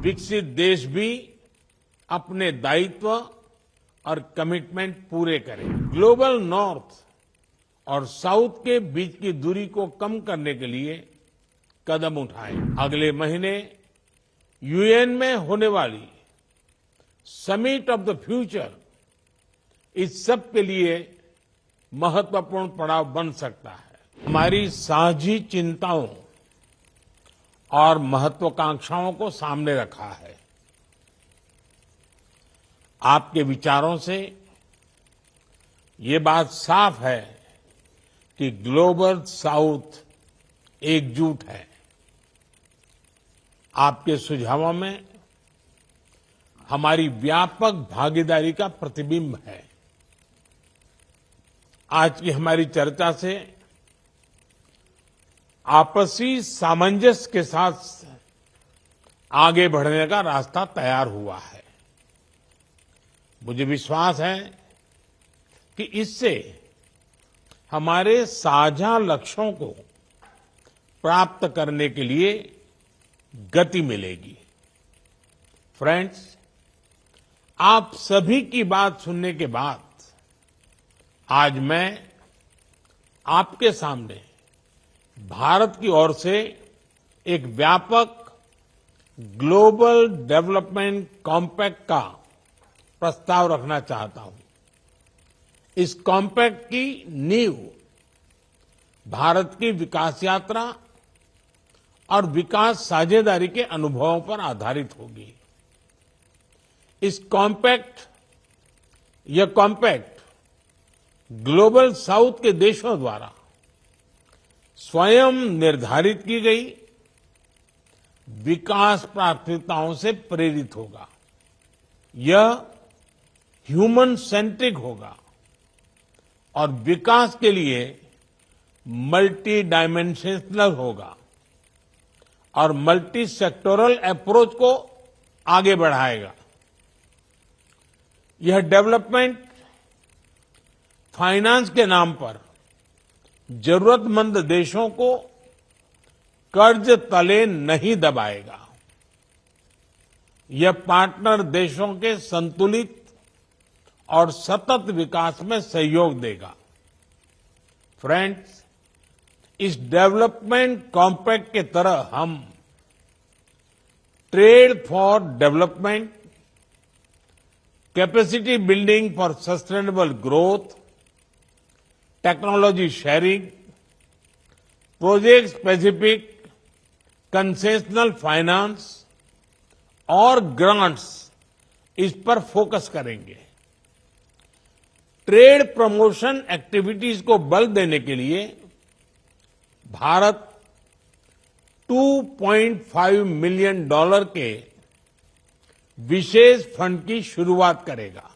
विकसित देश भी अपने दायित्व और कमिटमेंट पूरे करें। ग्लोबल नॉर्थ और साउथ के बीच की दूरी को कम करने के लिए कदम उठाएं। अगले महीने यूएन में होने वाली समिट ऑफ द फ्यूचर इस सब के लिए महत्वपूर्ण पड़ाव बन सकता है। हमारी साझी चिंताओं और महत्वाकांक्षाओं को सामने रखा है। आपके विचारों से ये बात साफ है कि ग्लोबल साउथ एकजुट है। आपके सुझावों में हमारी व्यापक भागीदारी का प्रतिबिंब है। आज की हमारी चर्चा से आपसी सामंजस्य के साथ आगे बढ़ने का रास्ता तैयार हुआ है। मुझे विश्वास है कि इससे हमारे साझा लक्ष्यों को प्राप्त करने के लिए गति मिलेगी। फ्रेंड्स, आप सभी की बात सुनने के बाद आज मैं आपके सामने भारत की ओर से एक व्यापक ग्लोबल डेवलपमेंट कॉम्पैक्ट का प्रस्ताव रखना चाहता हूं। इस कॉम्पैक्ट की नींव भारत की विकास यात्रा और विकास साझेदारी के अनुभवों पर आधारित होगी। यह कॉम्पैक्ट ग्लोबल साउथ के देशों द्वारा स्वयं निर्धारित की गई विकास प्राथमिकताओं से प्रेरित होगा। यह ह्यूमन सेंट्रिक होगा और विकास के लिए मल्टी डायमेंशनल होगा और मल्टी सेक्टोरल अप्रोच को आगे बढ़ाएगा। यह डेवलपमेंट फाइनेंस के नाम पर जरूरतमंद देशों को कर्ज तले नहीं दबाएगा। यह पार्टनर देशों के संतुलित और सतत विकास में सहयोग देगा। फ्रेंड्स, इस डेवलपमेंट कॉम्पैक्ट के तरह हम trade for development, capacity building for sustainable growth, technology sharing, project specific concessional finance और ग्रांट्स इस पर फोकस करेंगे। ट्रेड प्रमोशन एक्टिविटीज को बल देने के लिए भारत $2.5 मिलियन के विशेष फंड की शुरुआत करेगा।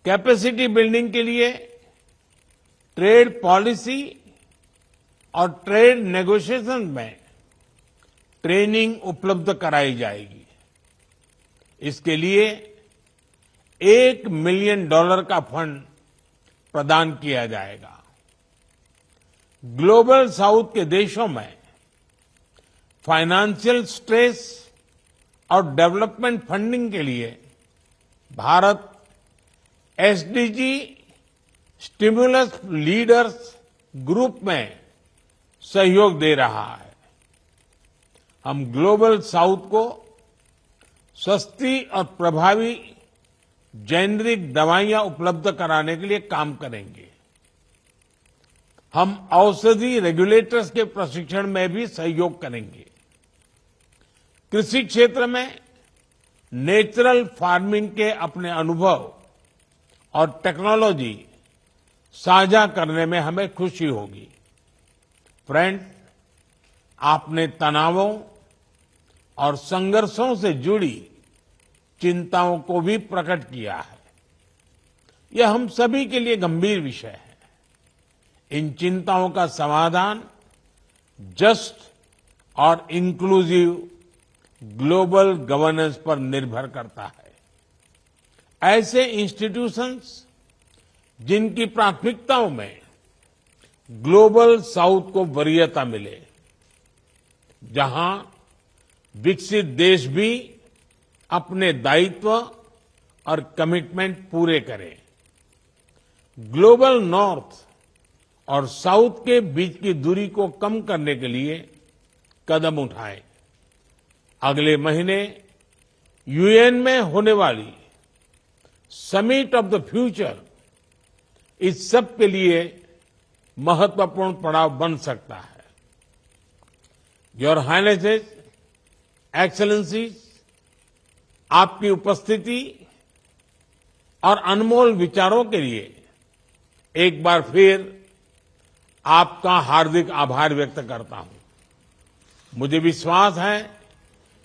कैपेसिटी बिल्डिंग के लिए ट्रेड पॉलिसी और ट्रेड नेगोशिएशन में ट्रेनिंग उपलब्ध कराई जाएगी। इसके लिए $1 मिलियन का फंड प्रदान किया जाएगा। ग्लोबल साउथ के देशों में फाइनेंशियल स्ट्रेस और डेवलपमेंट फंडिंग के लिए Bharat SDG stimulus leaders group में सहयोग दे रहा है। हम ग्लोबल साउथ को सस्ती और प्रभावी जेनेरिक दवाइयां उपलब्ध कराने के लिए काम करेंगे। हम औषधि रेगुलेटर्स के प्रशिक्षण में भी सहयोग करेंगे। कृषि क्षेत्र में नेचुरल फार्मिंग के अपने अनुभव और टेक्नोलॉजी साझा करने में हमें खुशी होगी। फ्रेंड्स, आपने तनावों और संघर्षों से जुड़ी चिंताओं को भी प्रकट किया है। यह हम सभी के लिए गंभीर विषय है। इन चिंताओं का समाधान जस्ट और इंक्लूसिव ग्लोबल गवर्नेंस पर निर्भर करता है। ऐसे इंस्टीट्यूशंस जिनकी प्राथमिकताओं में ग्लोबल साउथ को वरीयता मिले, जहां विकसित देश भी अपने दायित्व और कमिटमेंट पूरे करे। ग्लोबल नॉर्थ और साउथ के बीच की दूरी को कम करने के लिए कदम उठाए। अगले महीने यूएन में होने वाली समिट ऑफ द फ्यूचर इस सब के लिए महत्वपूर्ण पड़ाव बन सकता है। योर हाइनेसेस, एक्सेलेंसीज, आपकी उपस्थिति और अनमोल विचारों के लिए एक बार फिर आपका हार्दिक आभार व्यक्त करता हूं। मुझे विश्वास है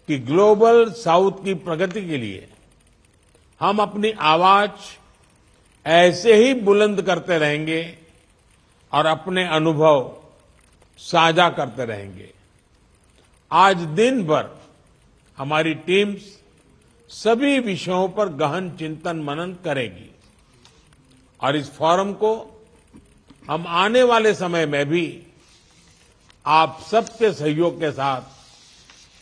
कि ग्लोबल साउथ की प्रगति के लिए हम अपनी आवाज ऐसे ही बुलंद करते रहेंगे और अपने अनुभव साझा करते रहेंगे। आज दिन भर हमारी टीम्स सभी विषयों पर गहन चिंतन मनन करेगी और इस फोरम को हम आने वाले समय में भी आप सबके सहयोग के साथ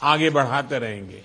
आगे बढ़ाते रहेंगे।